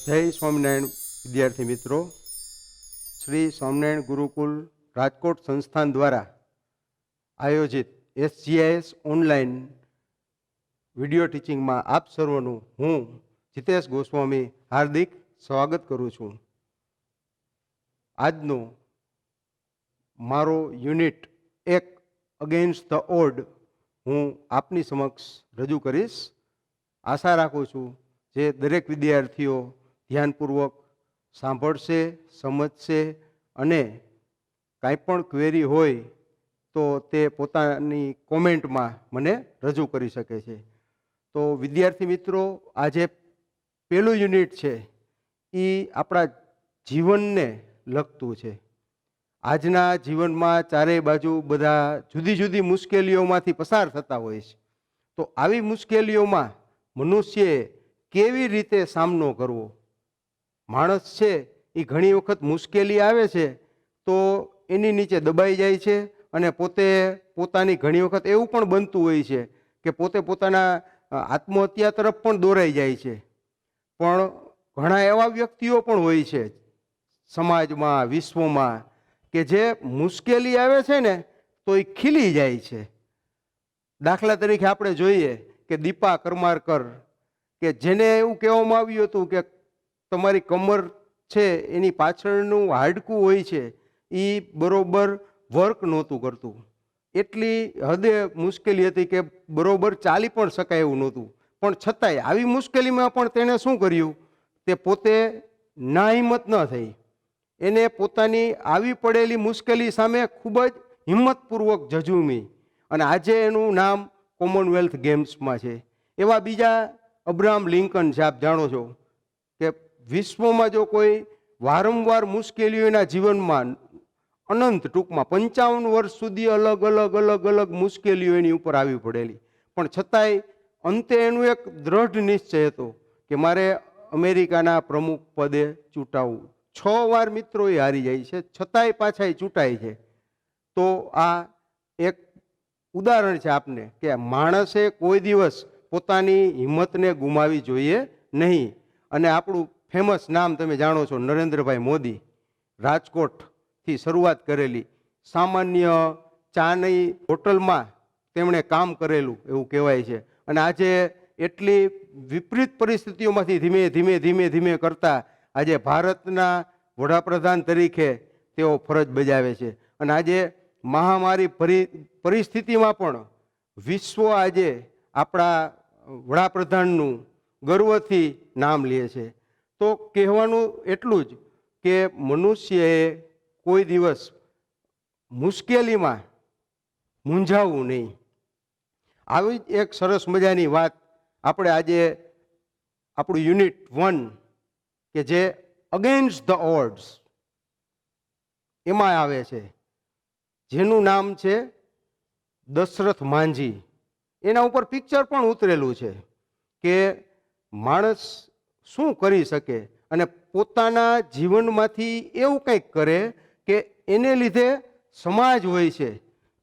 જય સ્વામિનારાયણ વિદ્યાર્થી મિત્રો, શ્રી સ્વામિનારાયણ ગુરુકુલ રાજકોટ સંસ્થાન દ્વારા આયોજિત SGIS ઓનલાઈન વિડીયો ટીચિંગમાં આપ સર્વનું હું જીતેશ ગોસ્વામી હાર્દિક સ્વાગત કરું છું. આજનો મારો યુનિટ 1 અગેન્સ્ટ ધ ઓડ હું આપની સમક્ષ રજૂ કરીશ. આશા રાખું છું જે દરેક વિદ્યાર્થીઓ ધ્યાનપૂર્વક સાંભળશે, સમજશે અને કાંઈ પણ ક્વેરી હોય તો તે પોતાની કોમેન્ટમાં મને રજૂ કરી શકે છે. તો વિદ્યાર્થી મિત્રો, આજે પહેલું યુનિટ છે એ આપણા જીવનને લગતું છે. આજના જીવનમાં ચારેય બાજુ બધા જુદી જુદી મુશ્કેલીઓમાંથી પસાર થતા હોય છે. તો આવી મુશ્કેલીઓમાં મનુષ્યએ કેવી રીતે સામનો કરવો? માણસ છે એ ઘણી વખત મુશ્કેલી આવે છે તો એની નીચે દબાઈ જાય છે અને પોતાની ઘણી વખત એવું પણ બનતું હોય છે કે પોતાના આત્મહત્યા તરફ પણ દોરાઈ જાય છે. પણ ઘણા એવા વ્યક્તિઓ પણ હોય છે સમાજમાં, વિશ્વમાં, કે જે મુશ્કેલી આવે છે ને તો એ ખીલી જાય છે. દાખલા તરીકે આપણે જોઈએ કે દીપા કરમારકર, કે જેને એવું કહેવામાં આવ્યું હતું કે તમારી કમર છે એની પાછળનું હાડકું હોય છે એ બરોબર વર્ક નહોતું કરતું. એટલી હદે મુશ્કેલી હતી કે બરોબર ચાલી પણ શકાય એવું નહોતું. પણ છતાંય આવી મુશ્કેલીમાં પણ તેણે શું કર્યું? તે પોતે નાહિંમત ન થઈ. એને પોતાની આવી પડેલી મુશ્કેલી સામે ખૂબ જ હિંમતપૂર્વક ઝઝૂમી અને આજે એનું નામ કોમનવેલ્થ ગેમ્સમાં છે. એવા બીજા અબ્રાહમ લિંકન છે, આપ જાણો છો કે વિશ્વમાં જો કોઈ વારંવાર મુશ્કેલીઓ એના જીવનમાં અનંત, ટૂંકમાં 55 વર્ષ સુધી અલગ અલગ મુશ્કેલીઓ એની ઉપર આવી પડેલી, પણ છતાંય અંતે એનું એક દ્રઢ નિશ્ચય હતો કે મારે અમેરિકાના પ્રમુખ પદે ચૂંટાવું. 6 વાર મિત્રો એ હારી જાય છે, છતાંય પાછા એ ચૂંટાય છે. તો આ એક ઉદાહરણ છે આપને કે માણસે કોઈ દિવસ પોતાની હિંમતને ગુમાવી જોઈએ નહીં. અને આપણું ફેમસ નામ તમે જાણો છો, નરેન્દ્રભાઈ મોદી, રાજકોટથી શરૂઆત કરેલી, સામાન્ય ચાની હોટલમાં તેમણે કામ કરેલું એવું કહેવાય છે. અને આજે એટલી વિપરીત પરિસ્થિતિઓમાંથી ધીમે કરતા આજે ભારતના વડાપ્રધાન તરીકે તેઓ ફરજ બજાવે છે. અને આજે મહામારી પરિસ્થિતિમાં પણ વિશ્વ આજે આપણા વડાપ્રધાનનું ગર્વથી નામ લે છે. તો કહેવાનું એટલું જ કે મનુષ્યએ કોઈ દિવસ મુશ્કેલીમાં મૂંઝાવવું નહીં. આવી જ એક સરસ મજાની વાત આપણે આજે આપણું યુનિટ 1 કે જે અગેન્સ્ટ ધ ઓડ્સ એમાં આવે છે, જેનું નામ છે દશરથ માંઝી. એના ઉપર પિક્ચર પણ ઉતરેલું છે કે માણસ શું કરી શકે અને પોતાના જીવનમાંથી એવું કંઈક કરે કે એને લીધે સમાજ હોય છે,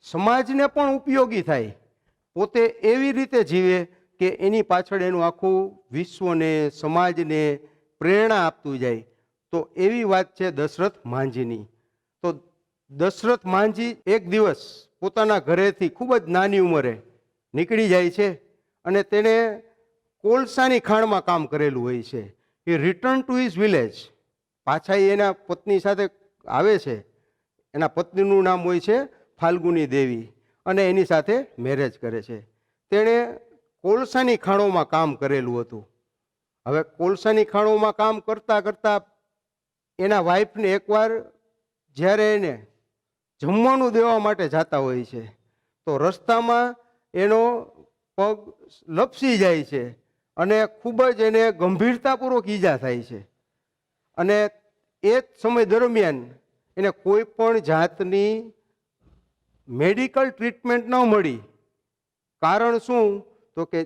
સમાજને પણ ઉપયોગી થાય, પોતે એવી રીતે જીવે કે એની પાછળ એનું આખું વિશ્વને, સમાજને પ્રેરણા આપતું જાય. તો એવી વાત છે દશરથ માંઝીની. તો દશરથ માંઝી એક દિવસ પોતાના ઘરેથી ખૂબ જ નાની ઉંમરે નીકળી જાય છે અને તેણે કોલસાની ખાણમાં કામ કરેલું હોય છે. એ રિટર્ન ટુ હિઝ વિલેજ, પાછા એના પત્ની સાથે આવે છે. એના પત્નીનું નામ હોય છે ફાલ્ગુની દેવી અને એની સાથે મેરેજ કરે છે. તેણે કોલસાની ખાણોમાં કામ કરેલું હતું. હવે કોલસાની ખાણોમાં કામ કરતાં એના વાઈફને એકવાર જ્યારે એને જમવાનું દેવા માટે જતા હોય છે તો રસ્તામાં એનો પગ લપસી જાય છે અને ખૂબ જ એને ગંભીરતાપૂર્વક ઈજા થાય છે. અને એ જ સમય દરમિયાન એને કોઈ પણ જાતની મેડિકલ ટ્રીટમેન્ટ ન મળી. કારણ શું? તો કે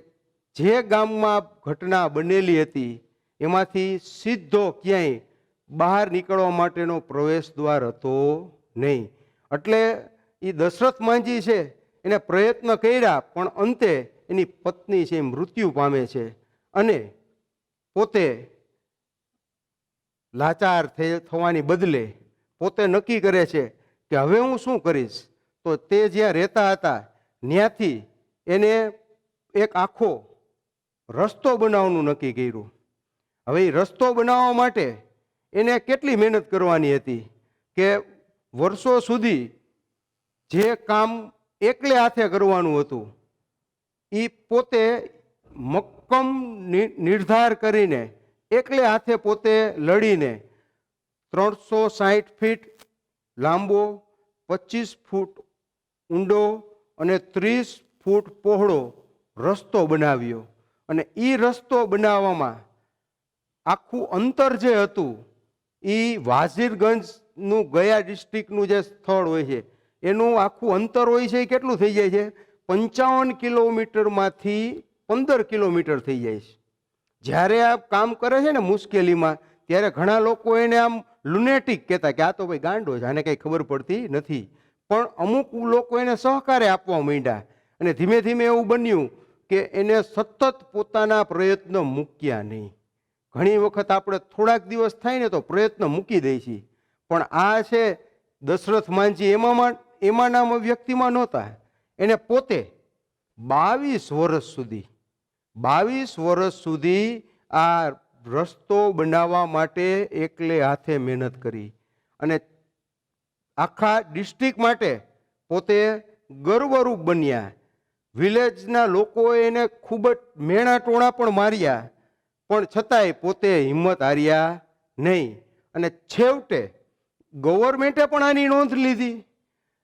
જે ગામમાં ઘટના બનેલી હતી એમાંથી સીધો ક્યાંય બહાર નીકળવા માટેનો પ્રવેશ દ્વાર હતો નહીં. એટલે એ દશરથ માંઝી છે એને પ્રયત્ન કર્યા, પણ અંતે એની પત્ની છે મૃત્યુ પામે છે અને પોતે લાચાર થવાની બદલે પોતે નક્કી કરે છે કે હવે હું શું કરીશ. તો તે જ્યાં રહેતા હતા ત્યાંથી એને એક આખો રસ્તો બનાવવાનું નક્કી કર્યું. હવે એ રસ્તો બનાવવા માટે એને કેટલી મહેનત કરવાની હતી કે વર્ષો સુધી જે કામ એકલે હાથે કરવાનું હતું એ પોતે મક્કમ નિર્ધાર કરીને એકલે હાથે પોતે લડીને 360 ફીટ લાંબો, 25 ફૂટ ઊંડો અને 30 ફૂટ પહોળો રસ્તો બનાવ્યો. અને એ રસ્તો બનાવવામાં આખું અંતર જે હતું એ વાઝીરગંજનું ગયા ડિસ્ટ્રિક્ટનું જે સ્થળ હોય છે એનું આખું અંતર હોય છે એ કેટલું થઈ જાય છે? 55 કિલોમીટરમાંથી 15 કિલોમીટર થઈ જાય છે. જ્યારે આ કામ કરે છે ને મુશ્કેલીમાં, ત્યારે ઘણા લોકો એને આમ લુનેટિક કહેતા કે આ તો ભાઈ ગાંડો છે, આને કંઈ ખબર પડતી નથી. પણ અમુક લોકો એને સહકારે આપવા માંડ્યા અને ધીમે ધીમે એવું બન્યું કે એને સતત પોતાના પ્રયત્ન મૂક્યા નહીં. ઘણી વખત આપણે થોડાક દિવસ થાય ને તો પ્રયત્ન મૂકી દઈએ છીએ, પણ આ છે દશરથ માંજી એમાંના વ્યક્તિમાં નહોતા. એને પોતે 22 વર્ષ સુધી આ રસ્તો બનાવવા માટે એકલે હાથે મહેનત કરી અને આખા ડિસ્ટ્રિક્ટ માટે પોતે ગર્વરૂપ બન્યા. વિલેજના લોકોએ એને ખૂબ જ મેણા ટોણા પણ માર્યા, પણ છતાંય પોતે હિંમત હાર્યા નહીં. અને છેવટે ગવર્મેન્ટે પણ આની નોંધ લીધી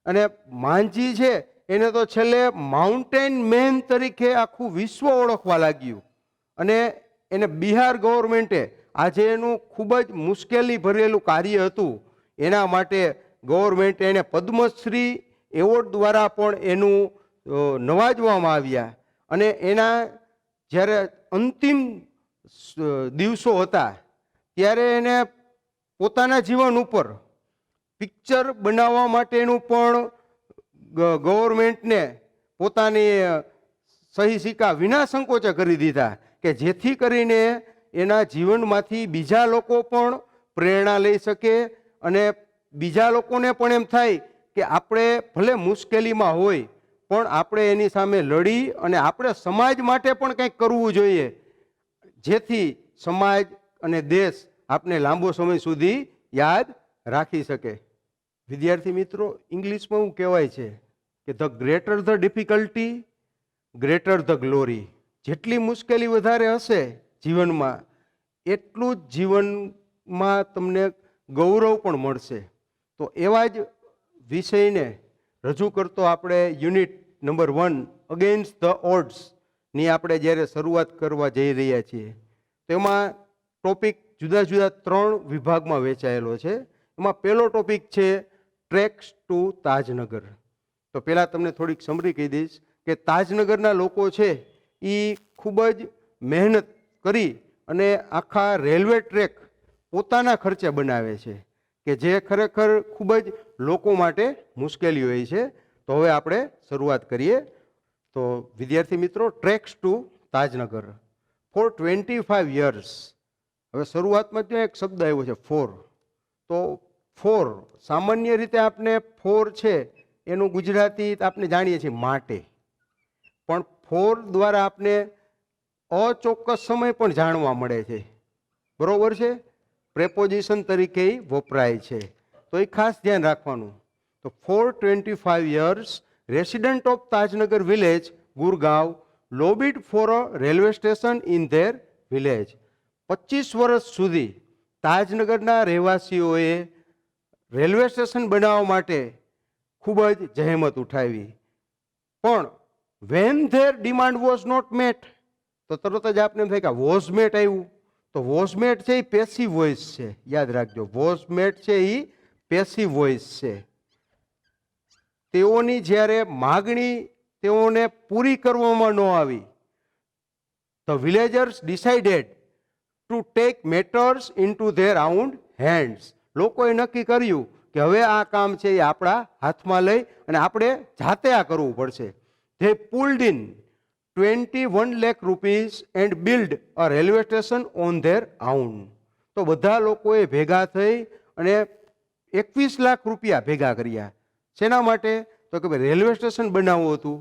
અને માંજી છે એને તો છેલ્લે માઉન્ટેન મેન તરીકે આખું વિશ્વ ઓળખવા લાગ્યું. અને એને બિહાર ગવર્મેન્ટે આજે એનું ખૂબ જ મુશ્કેલી ભરેલું કાર્ય હતું એના માટે ગવર્મેન્ટે એને પદ્મશ્રી એવોર્ડ દ્વારા પણ એનું નવાજવામાં આવ્યા. અને એના જ્યારે અંતિમ દિવસો હતા ત્યારે એને પોતાના જીવન ઉપર પિક્ચર બનાવવા માટેનું પણ ગવર્મેન્ટને પોતાની સહી સિક્કા વિના સંકોચે કરી દીધા કે જેથી કરીને એના જીવનમાંથી બીજા લોકો પણ પ્રેરણા લઈ શકે અને બીજા લોકોને પણ એમ થાય કે આપણે ભલે મુશ્કેલીમાં હોય પણ આપણે એની સામે લડી અને આપણે સમાજ માટે પણ કંઈક કરવું જોઈએ, જેથી સમાજ અને દેશ આપને લાંબો સમય સુધી યાદ રાખી શકે. વિદ્યાર્થી મિત્રો, ઇંગ્લિશમાં એવું કહેવાય છે કે the greater the difficulty greater the glory. જેટલી મુશ્કેલી વધારે હશે જીવનમાં એટલું જ જીવનમાં તમને ગૌરવ પણ મળશે. તો એવા જ વિષયને રજૂ કરતો આપણે યુનિટ નંબર 1 અગેન્સ્ટ ધ ઓડ્સની આપણે જ્યારે શરૂઆત કરવા જઈ રહ્યા છીએ, તેમાં ટોપિક જુદા જુદા 3 વિભાગમાં વહેંચાયેલો છે. એમાં પહેલો ટોપિક છે ટ્રેક્સ ટુ તાજનગર. તો પહેલાં તમને થોડીક સમરી કહી દઈશ કે તાજનગરના લોકો છે એ ખૂબ જ મહેનત કરી અને આખા રેલવે ટ્રેક પોતાના ખર્ચે બનાવે છે કે જે ખરેખર ખૂબ જ લોકો માટે મુશ્કેલી હોય છે. તો હવે આપણે શરૂઆત કરીએ. તો વિદ્યાર્થી મિત્રો, tracks to Tajnagar for 25 years. હવે શરૂઆતમાં ત્યાં એક શબ્દ આવ્યો છે ફોર. તો ફોર સામાન્ય રીતે આપણે ફોર છે એનું ગુજરાતી આપણે જાણીએ છીએ માટે, પણ ફોર દ્વારા આપણે અચોક્કસ સમય પણ જાણવા મળે છે. બરોબર છે? પ્રેપોઝિશન તરીકે વપરાય છે. તો એ ખાસ ધ્યાન રાખવાનું. તો four 25 years resident of Tajnagar village, Gurgaon, lobbied for a railway station in their village. 25 વર્ષ સુધી તાજનગરના રહેવાસીઓએ રેલવે સ્ટેશન બનાવવા માટે ખૂબ જ જહેમત ઉઠાવી, પણ when their demand was not met, તો તરત જ આપને એમ થાય કે વોઝ મેટ આવ્યું. તો વોઝ મેટ છે એ પેસિવ વોઇસ છે, યાદ રાખજો. વોઝ મેટ છે એ પેસિવ વોઇસ છે. તેઓની જ્યારે માગણી તેઓને પૂરી કરવામાં ન આવી, the villagers decided to take matters into there on hands. લોકોએ નક્કી કર્યું કે હવે આ કામ છે એ આપણા હાથમાં લઈ અને આપણે જાતે આ કરવું પડશે. They pulled in 21 lakh rupees and built a railway station on their own. તો બધા લોકોએ ભેગા થઈ અને 21 લાખ રૂપિયા ભેગા કર્યા. શેના માટે? તો કે ભાઈ રેલવે સ્ટેશન બનાવવું હતું,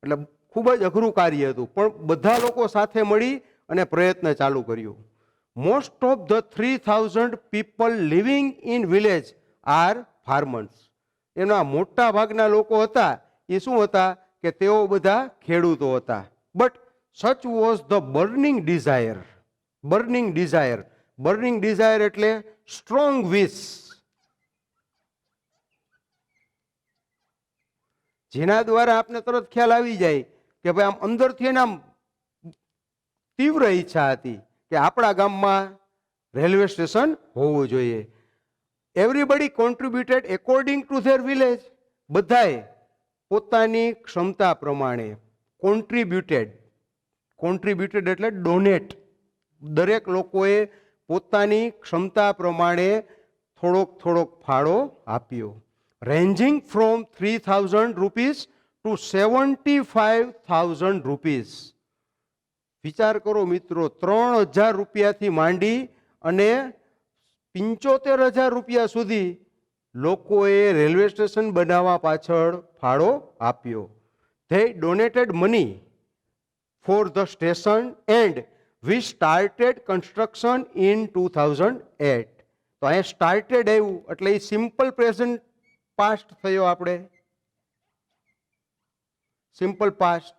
એટલે ખૂબ જ અઘરું કાર્ય હતું, પણ બધા લોકો સાથે મળી અને પ્રયત્ન ચાલુ કર્યો. Most of the 3000 people living in village R farmers. એના મોટા ભાગના લોકો હતા એ શું હતા કે તેઓ બધા ખેડૂતો હતા. But such was the burning desire. Burning desire, burning desire એટલે સ્ટ્રોંગ વિશ, જેના દ્વારા આપને તરત ખ્યાલ આવી જાય કે ભાઈ આમ અંદરથી એને આમ તીવ્ર ઈચ્છા હતી કે આપણા ગામમાં રેલવે સ્ટેશન હોવું જોઈએ. Everybody contributed according to there village. બધાએ પોતાની ક્ષમતા પ્રમાણે કોન્ટ્રીબ્યુટેડ. કોન્ટ્રીબ્યુટેડ એટલે ડોનેટ. દરેક લોકોએ પોતાની ક્ષમતા પ્રમાણે થોડોક થોડોક ફાળો આપ્યો. Ranging from 3000 rupees to 75,000 rupees. વિચાર કરો મિત્રો, 3000 રૂપિયાથી માંડી અને 75,000 રૂપિયા સુધી લોકોએ રેલવે સ્ટેશન બનાવવા પાછળ ફાળો આપ્યો. They donated money for the station and we started construction in 2008. તો અહીંયા સ્ટાર્ટેડ આવ્યું એટલે એ સિમ્પલ પ્રેઝન્ટ પાસ્ટ થયો. આપણે સિમ્પલ પાસ્ટ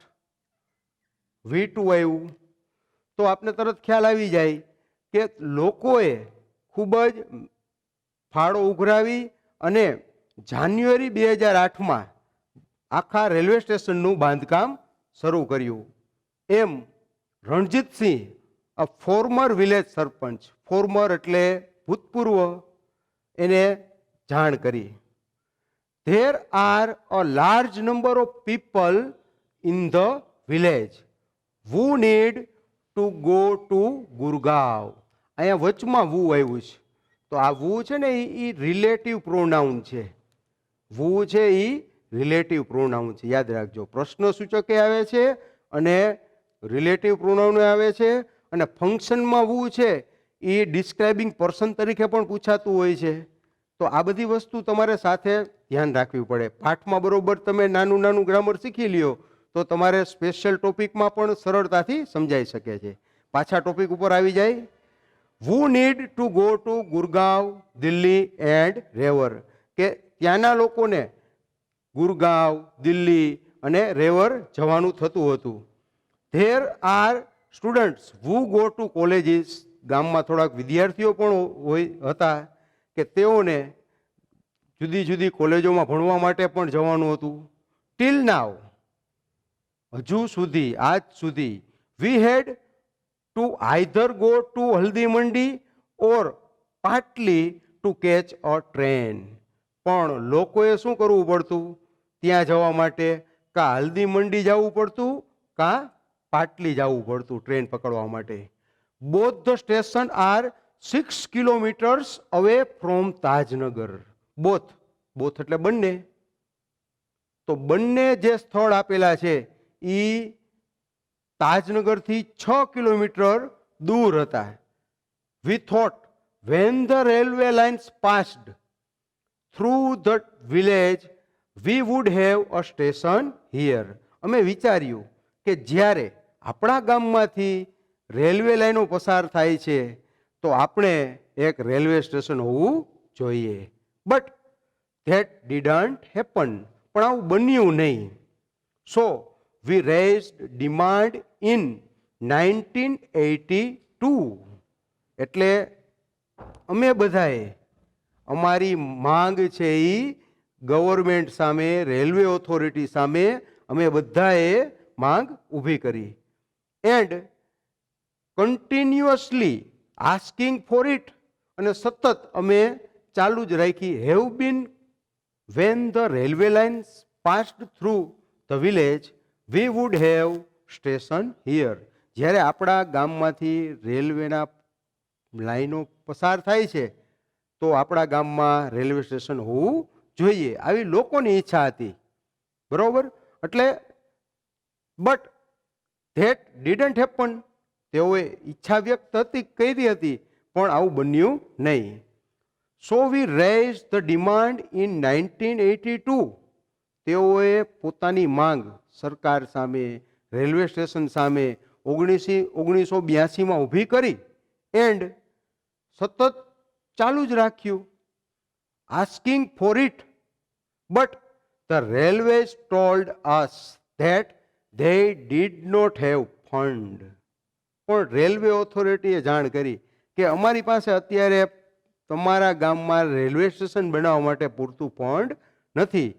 V2 આવ્યું તો આપને તરત ખ્યાલ આવી જાય કે લોકોએ ખૂબ જ ફાળો ઉઘરાવી અને જાન્યુઆરી 2008માં આખા રેલવે સ્ટેશનનું બાંધકામ શરૂ કર્યું. એમ રણજીતસિંહ, અ ફોર્મર વિલેજ સરપંચ, ફોર્મર એટલે ભૂતપૂર્વ, એને જાણ કરી. There are a large number of people in the village who need to go to Gurgaon. અહીંયા વચમાં વુ આવ્યું છે, તો આ વુ છે ને એ રિલેટિવ પ્રોનાઉન છે. વુ છે એ રિલેટિવ પ્રોનાઉન છે, યાદ રાખજો. પ્રશ્ન સૂચકે આવે છે અને રિલેટિવ પ્રોનાઉન આવે છે, અને ફંક્શનમાં વુ છે એ ડિસ્ક્રાઇબિંગ પર્સન તરીકે પણ પૂછાતું હોય છે. તો આ બધી વસ્તુ તમારે સાથે ધ્યાન રાખવી પડે. પાઠમાં બરોબર તમે નાનું નાનું ગ્રામર શીખી લ્યો તો તમારે સ્પેશિયલ ટોપિકમાં પણ સરળતાથી સમજાઈ શકે છે. પાછા ટોપિક ઉપર આવી જાય. who need to go to Gurgaon, Delhi and Rewari. કે ત્યાંના લોકોને ગુરગાંવ, દિલ્હી અને રેવર જવાનું થતું હતું. there are students who go to colleges. ગામમાં થોડાક વિદ્યાર્થીઓ પણ હતા કે તેઓને જુદી જુદી કોલેજોમાં ભણવા માટે પણ જવાનું હતું. ટિલ નાવ, હજુ સુધી, આજ સુધી, વી હેડ ટુ આઈધર ગો ટુ હલ્દી મંડી ઓર પાટલી ટુ કેચ અ ટ્રેન. પણ લોકોએ શું કરવું પડતું ત્યાં જવા માટે? કાં હલ્દી મંડી જવું પડતું કાં પાટલી જવું પડતું ટ્રેન પકડવા માટે. Both the station are 6 kilometres away from Tajnagar. Both, both એટલે બંને. તો બંને જે સ્થળ આપેલા છે એ તાજનગરથી 6 કિલોમીટર દૂર હતા. We thought van the railway lines passed through the village we would have a station here. અમે વિચાર્યું કે જ્યારે આપણા ગામમાંથી રેલવે લાઈનો પસાર થાય છે તો આપણે એક રેલવે સ્ટેશન હોવું જોઈએ. But that didn't happen. પણ આવું બન્યું નહીં. So we raised demand in 1982. એટલે અમે બધાએ અમારી માંગ છે એ ગવર્મેન્ટ સામે, રેલવે ઓથોરિટી સામે અમે બધાએ માંગ ઊભી કરી. And continuously asking for it. અને સતત અમે ચાલુ જ રાખી. Have been when the railway lines passed through the village we would have station here. જ્યારે આપણા ગામમાંથી રેલવેના લાઈનો પસાર થાય છે તો આપણા ગામમાં રેલવે સ્ટેશન હોવું જોઈએ, આવી લોકોની ઈચ્છા હતી. બરોબર? એટલે બટ ધેટ ડીડન્ટ હેપન. તેઓએ ઈચ્છા વ્યક્ત હતી, કરી હતી, પણ આવું બન્યું નહીં. So V rays the demand in 1982. તેઓએ પોતાની માંગ સરકાર સામે, રેલવે સ્ટેશન સામે 1982માં ઊભી કરી એન્ડ સતત ચાલુ જ રાખ્યું, asking for it. But the railways told us that they did not have fund. પણ રેલવે ઓથોરિટીએ જાણ કરી કે અમારી પાસે અત્યારે તમારા ગામમાં રેલવે સ્ટેશન બનાવવા માટે પૂરતું ફંડ નથી,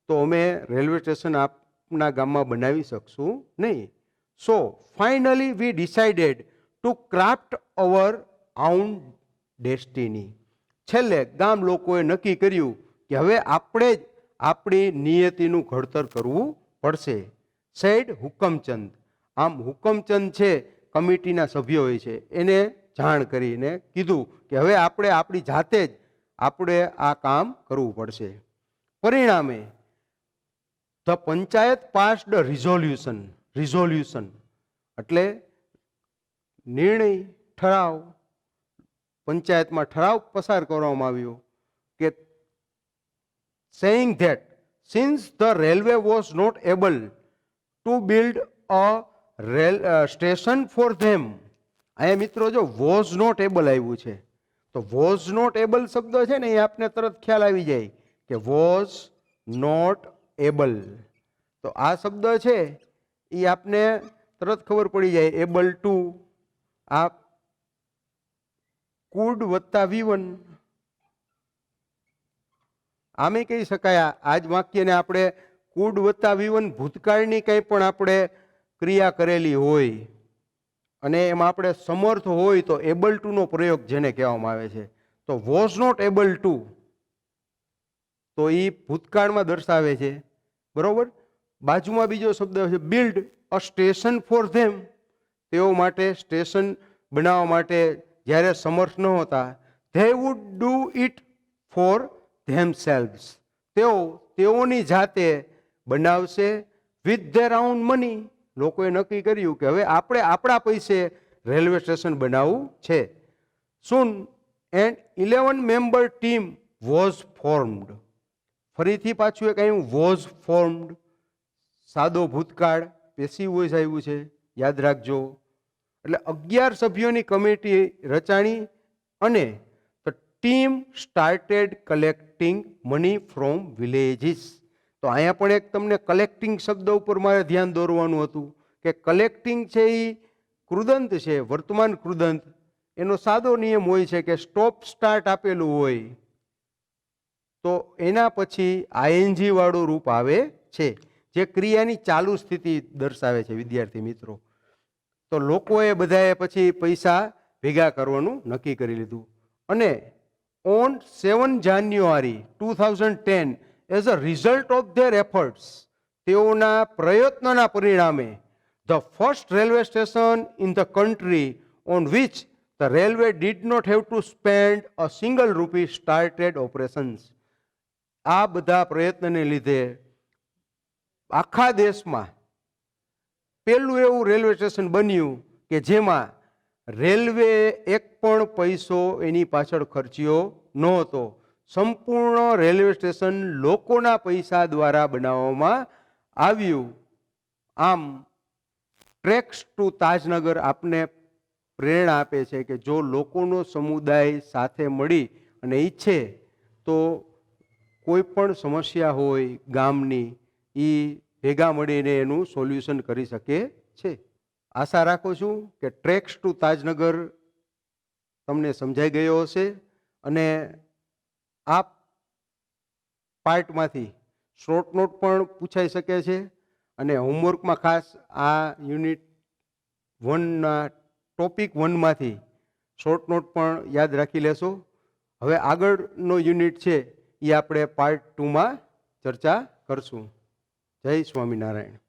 તો અમે રેલવે સ્ટેશન આપના ગામમાં બનાવી શકશું નહીં. So finally we decided to cart hour on destiny. છેલ્લે ગામ લોકોએ નક્કી કર્યું કે હવે આપણે જ આપણી નિયતિનું ઘડતર કરવું પડશે. સેડ હુકમચંદ. આમ હુકમચંદ છે કમિટીના સભ્યો હોય છે, એને જાણ કરીને કીધું કે હવે આપણે આપણી જાતે જ આપણે આ કામ કરવું પડશે. પરિણામે ધ પંચાયત પાસ્ડ રિઝોલ્યુશન એટલે નિર્ણય, ઠરાવ, પંચાયતમાં ઠરાવ પસાર કરવામાં આવ્યો કે saying that since the railway was not able to build a station for them. અહીંયા મિત્રો જો વોઝ નોટ એબલ આવ્યું છે, તો વોઝ નોટ એબલ શબ્દ છે ને એ આપને તરત ખ્યાલ આવી જાય કે વોઝ નોટ એબલ. તો આ શબ્દ છે એ આપને તરત ખબર પડી જાય. એબલ ટુ, આ કુડ વત્તા V1 આમે કહી શકાય. આ જ વાક્યને આપણે કુડ વત્તા V1 ભૂતકાળની કંઈ પણ આપણે ક્રિયા કરેલી હોય અને એમાં આપણે સમર્થ હોય તો એબલ ટુનો પ્રયોગ જેને કહેવામાં આવે છે. તો વોઝ નોટ એબલ ટુ, તો એ ભૂતકાળમાં દર્શાવે છે, બરોબર. બાજુમાં બીજો શબ્દ છે build a station for them. તેઓ માટે સ્ટેશન બનાવવા માટે જ્યારે સમર્થ ન હતા, they would do it for themselves. તેઓની જાતે બનાવશે વિથ ધેર ઓન મની. લોકોએ નક્કી કર્યું કે હવે આપણે આપણા પૈસે રેલવે સ્ટેશન બનાવવું છે. Soon and 11 member team was formed. ફરીથી પાછું એક આવ્યું વોઝ ફોર્મ્ડ. સાદો ભૂતકાળ, પેસિવ વોઇસ આવ્યું છે, યાદ રાખજો. એટલે 11 સભ્યોની કમિટી રચાણી અને team started collecting money from villages. તો અહીંયા પણ એક તમને કલેક્ટિંગ શબ્દ ઉપર મારે ધ્યાન દોરવાનું હતું કે કલેક્ટિંગ છે એ કૃદંત છે, વર્તમાન કૃદંત. એનો સાદો નિયમ હોય છે કે સ્ટોપ સ્ટાર્ટ આપેલું હોય તો એના પછી આઈએનજી વાળું રૂપ આવે છે, જે ક્રિયાની ચાલુ સ્થિતિ દર્શાવે છે વિદ્યાર્થી મિત્રો. તો લોકોએ બધાએ પછી પૈસા ભેગા કરવાનું નક્કી કરી લીધું અને on 7 January 2010 as a result of their efforts, તેઓના પ્રયત્નોના પરિણામે the first railway station in the country on which the railway did not have to spend a single rupee started operations. આ બધા પ્રયત્નને લીધે આખા દેશમાં પહેલું એવું રેલવે સ્ટેશન બન્યું કે જેમાં રેલવે એક પણ પૈસો એની પાછળ ખર્ચ્યો નહોતો. સંપૂર્ણ રેલવે સ્ટેશન લોકોના પૈસા દ્વારા બનાવવામાં આવ્યું. આમ ટ્રેક્સ ટુ તાજનગર આપને પ્રેરણા આપે છે કે જો લોકોનો સમુદાય સાથે મળી અને ઈચ્છે તો કોઈ પણ સમસ્યા હોય ગામની એ ભેગા મળીને એનું સોલ્યુશન કરી શકે છે. આશા રાખું છું કે ટ્રેક્સ ટુ તાજનગર તમને સમજાઈ ગયો હશે અને આ પાર્ટમાંથી શોર્ટ નોટ પણ પૂછાઈ શકે છે અને હોમવર્કમાં ખાસ આ યુનિટ 1ના ટોપિક 1માંથી શોર્ટ નોટ પણ યાદ રાખી લેશો. હવે આગળનો યુનિટ છે એ આપણે પાર્ટ 2માં ચર્ચા કરશું. જય સ્વામિનારાયણ.